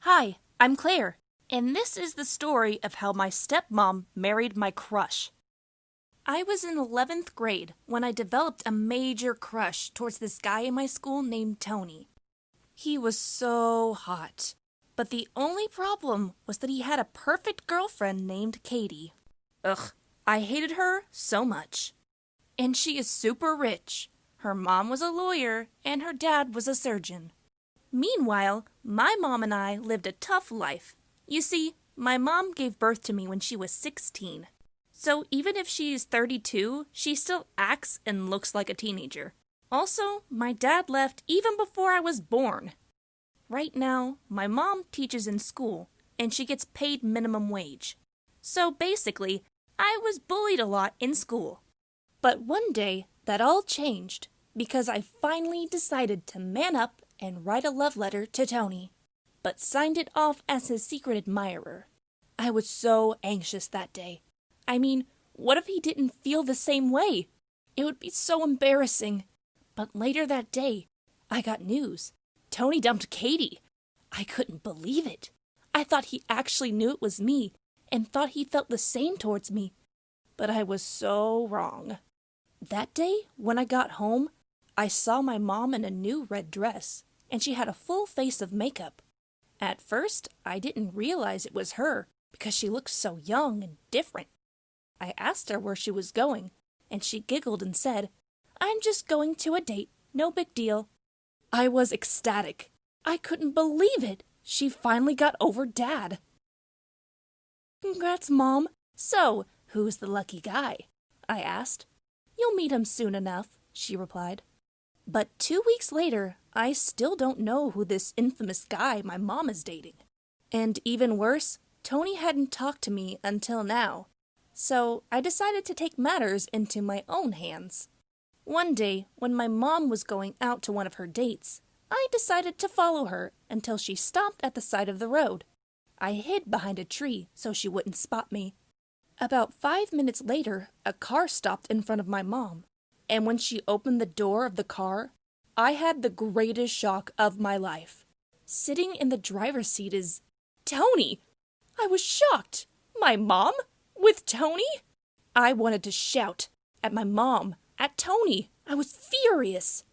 Hi, I'm Claire, and this is the story of how my stepmom married my crush. I was in 11th grade when I developed a major crush towards this guy in my school named Tony. He was so hot, but the only problem was that he had a perfect girlfriend named Katie. Ugh, I hated her so much. And she is super rich. Her mom was a lawyer, and her dad was a surgeon. Meanwhile, my mom and I lived a tough life. You see, my mom gave birth to me when she was 16. So even if she's 32, she still acts and looks like a teenager. Also, my dad left even before I was born. Right now, my mom teaches in school, and she gets paid minimum wage. So basically, I was bullied a lot in school. But one day, that all changed because I finally decided to man up and write a love letter to Tony, but signed it off as his secret admirer. I was so anxious that day. I mean, what if he didn't feel the same way? It would be so embarrassing. But later that day, I got news. Tony dumped Katie. I couldn't believe it. I thought he actually knew it was me and thought he felt the same towards me. But I was so wrong. That day, when I got home, I saw my mom in a new red dress, and she had a full face of makeup. At first, I didn't realize it was her because she looked so young and different. I asked her where she was going, and she giggled and said, "I'm just going to a date, no big deal." I was ecstatic. I couldn't believe it. She finally got over Dad. "Congrats, Mom. So, who's the lucky guy?" I asked. "You'll meet him soon enough," she replied. But 2 weeks later, I still don't know who this infamous guy my mom is dating. And even worse, Tony hadn't talked to me until now. So I decided to take matters into my own hands. One day, when my mom was going out to one of her dates, I decided to follow her until she stopped at the side of the road. I hid behind a tree so she wouldn't spot me. About 5 minutes later, a car stopped in front of my mom. And when she opened the door of the car, I had the greatest shock of my life. Sitting in the driver's seat is Tony! I was shocked! My mom? With Tony? I wanted to shout at my mom, at Tony. I was furious.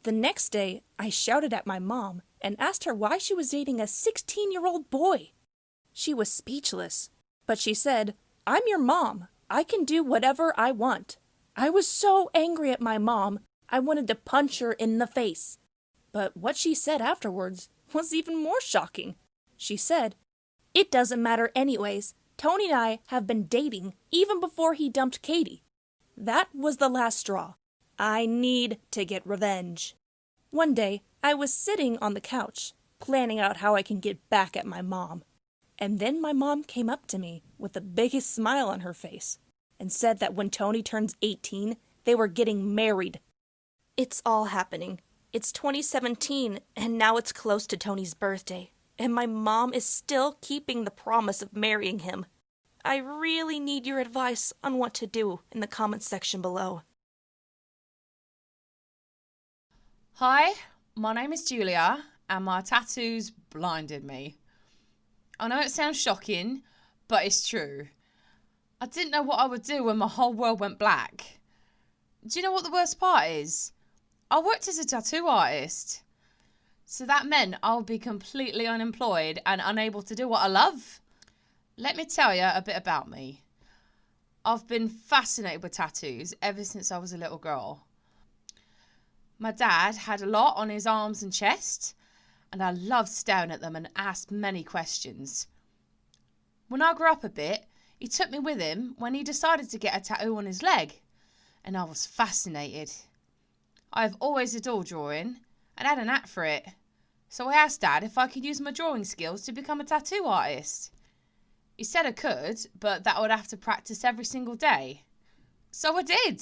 The next day, I shouted at my mom and asked her why she was dating a 16-year-old boy. She was speechless, but she said, "I'm your mom. I can do whatever I want." I was so angry at my mom, I wanted to punch her in the face. But what she said afterwards was even more shocking. She said, "It doesn't matter anyways. Tony and I have been dating even before he dumped Katie." That was the last straw. I need to get revenge. One day, I was sitting on the couch, planning out how I can get back at my mom. And then my mom came up to me with the biggest smile on her face and said that when Tony turns 18, they were getting married. It's all happening. It's 2017, and now it's close to Tony's birthday, and my mom is still keeping the promise of marrying him. I really need your advice on what to do in the comments section below. Hi, my name is Julia, and my tattoos blinded me. I know it sounds shocking, but it's true. I didn't know what I would do when my whole world went black. Do you know what the worst part is? I worked as a tattoo artist. So that meant I would be completely unemployed and unable to do what I love. Let me tell you a bit about me. I've been fascinated with tattoos ever since I was a little girl. My dad had a lot on his arms and chest, and I loved staring at them and asked many questions. When I grew up a bit, he took me with him when he decided to get a tattoo on his leg, and I was fascinated. I have always adored drawing and had a knack for it, so I asked Dad if I could use my drawing skills to become a tattoo artist. He said I could, but that I would have to practice every single day. So I did.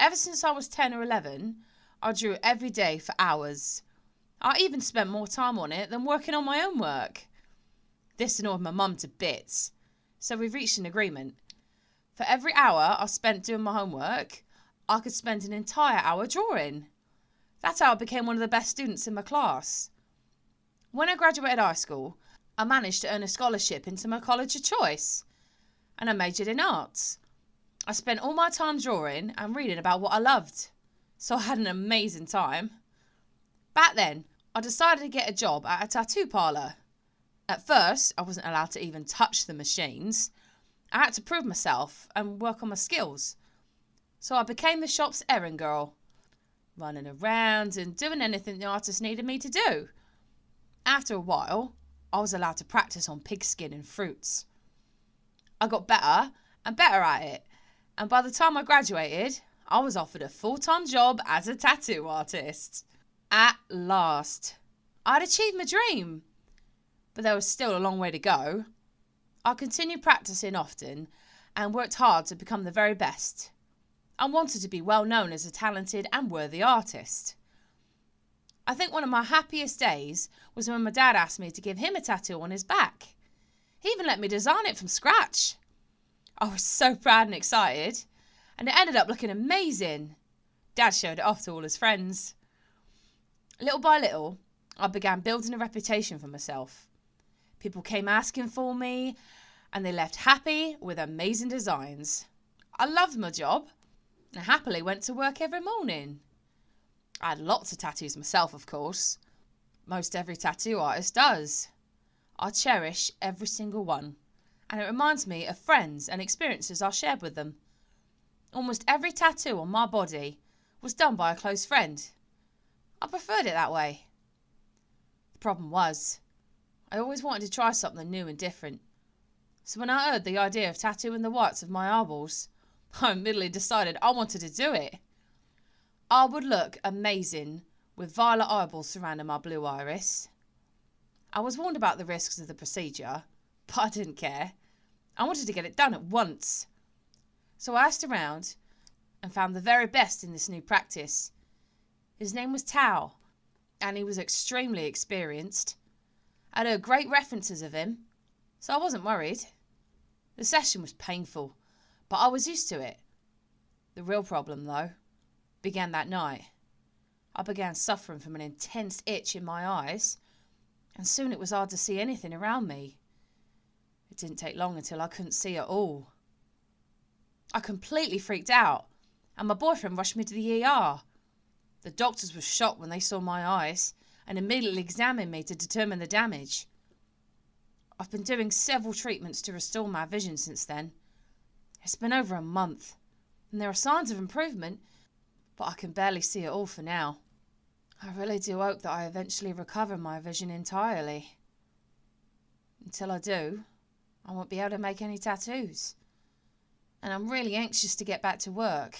Ever since I was 10 or 11, I drew every day for hours. I even spent more time on it than working on my own work. This annoyed my mum to bits, so we reached an agreement. For every hour I spent doing my homework, I could spend an entire hour drawing. That's how I became one of the best students in my class. When I graduated high school, I managed to earn a scholarship into my college of choice, and I majored in arts. I spent all my time drawing and reading about what I loved, so I had an amazing time. Back then, I decided to get a job at a tattoo parlour. At first, I wasn't allowed to even touch the machines. I had to prove myself and work on my skills. So I became the shop's errand girl, running around and doing anything the artist needed me to do. After a while, I was allowed to practice on pigskin and fruits. I got better and better at it, and by the time I graduated, I was offered a full-time job as a tattoo artist. At last, I'd achieved my dream, but there was still a long way to go. I continued practicing often and worked hard to become the very best. I wanted to be well known as a talented and worthy artist. I think one of my happiest days was when my dad asked me to give him a tattoo on his back. He even let me design it from scratch. I was so proud and excited, and it ended up looking amazing. Dad showed it off to all his friends. Little by little, I began building a reputation for myself. People came asking for me, and they left happy with amazing designs. I loved my job, and happily went to work every morning. I had lots of tattoos myself, of course. Most every tattoo artist does. I cherish every single one, and it reminds me of friends and experiences I shared with them. Almost every tattoo on my body was done by a close friend. I preferred it that way. The problem was, I always wanted to try something new and different. So when I heard the idea of tattooing the whites of my eyeballs, I immediately decided I wanted to do it. I would look amazing with violet eyeballs surrounding my blue iris. I was warned about the risks of the procedure, but I didn't care. I wanted to get it done at once. So I asked around and found the very best in this new practice. His name was Tao, and he was extremely experienced. I'd heard great references of him, so I wasn't worried. The session was painful, but I was used to it. The real problem, though, began that night. I began suffering from an intense itch in my eyes, and soon it was hard to see anything around me. It didn't take long until I couldn't see at all. I completely freaked out, and my boyfriend rushed me to the ER. The doctors were shocked when they saw my eyes and immediately examined me to determine the damage. I've been doing several treatments to restore my vision since then. It's been over a month, and there are signs of improvement, but I can barely see it all for now. I really do hope that I eventually recover my vision entirely. Until I do, I won't be able to make any tattoos, and I'm really anxious to get back to work.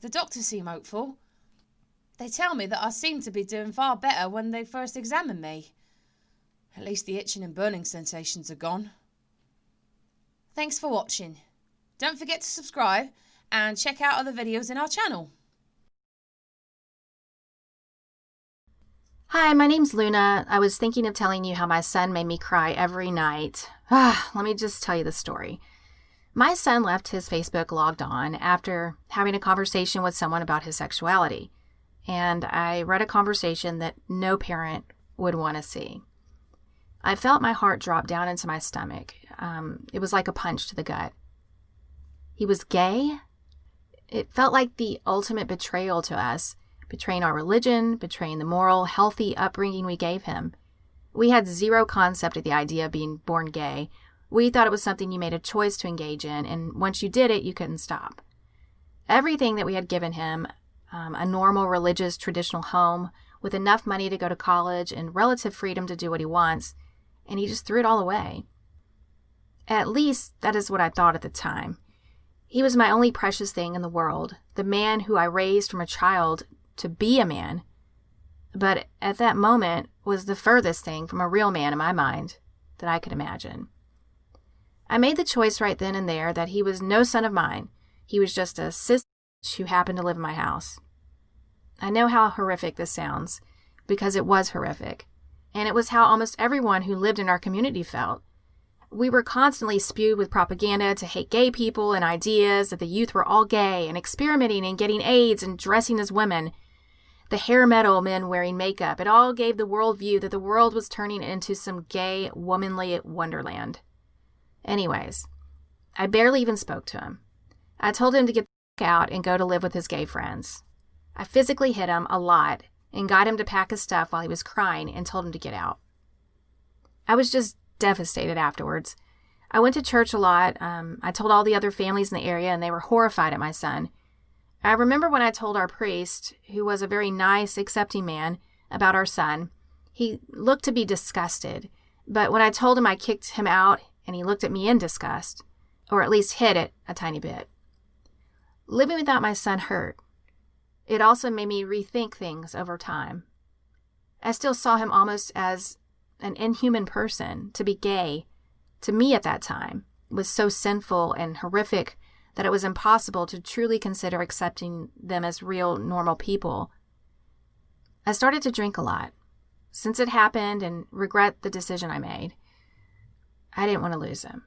The doctors seem hopeful. They tell me that I seem to be doing far better when they first examined me. At least the itching and burning sensations are gone. Thanks for watching. Don't forget to subscribe and check out other videos in our channel. Hi, my name's Luna. I was thinking of telling you how my son made me cry every night. Let me just tell you the story. My son left his Facebook logged on after having a conversation with someone about his sexuality, and I read a conversation that no parent would want to see. I felt my heart drop down into my stomach. It was like a punch to the gut. He was gay? It felt like the ultimate betrayal to us, betraying our religion, betraying the moral, healthy upbringing we gave him. We had zero concept of the idea of being born gay. We thought it was something you made a choice to engage in, and once you did it, you couldn't stop. Everything that we had given him, a normal, religious, traditional home, with enough money to go to college and relative freedom to do what he wants, and he just threw it all away. At least, that is what I thought at the time. He was my only precious thing in the world, the man who I raised from a child to be a man, but at that moment was the furthest thing from a real man in my mind that I could imagine. I made the choice right then and there that he was no son of mine. He was just a cis who happened to live in my house. I know how horrific this sounds, because it was horrific, and it was how almost everyone who lived in our community felt. We were constantly spewed with propaganda to hate gay people and ideas that the youth were all gay and experimenting and getting AIDS and dressing as women. the hair metal men wearing makeup. It all gave the world view that the world was turning into some gay, womanly wonderland. Anyways, I barely even spoke to him. I told him to get the out and go to live with his gay friends. I physically hit him a lot and got him to pack his stuff while he was crying and told him to get out. I was just devastated afterwards. I went to church a lot. I told all the other families in the area, and they were horrified at my son. I remember when I told our priest, who was a very nice, accepting man, about our son. He looked to be disgusted, but when I told him I kicked him out, and he looked at me in disgust, or at least hid it a tiny bit. Living without my son hurt. It also made me rethink things over time. I still saw him almost as an inhuman person. To be gay, to me at that time, was so sinful and horrific that it was impossible to truly consider accepting them as real, normal people. I started to drink a lot since it happened and regret the decision I made. I didn't want to lose him.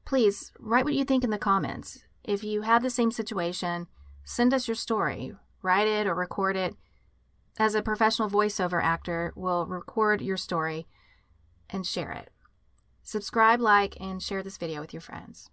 Please, write what you think in the comments. If you have the same situation, send us your story. Write it or record it. As a professional voiceover actor, we'll record your story and share it. Subscribe, like, and share this video with your friends.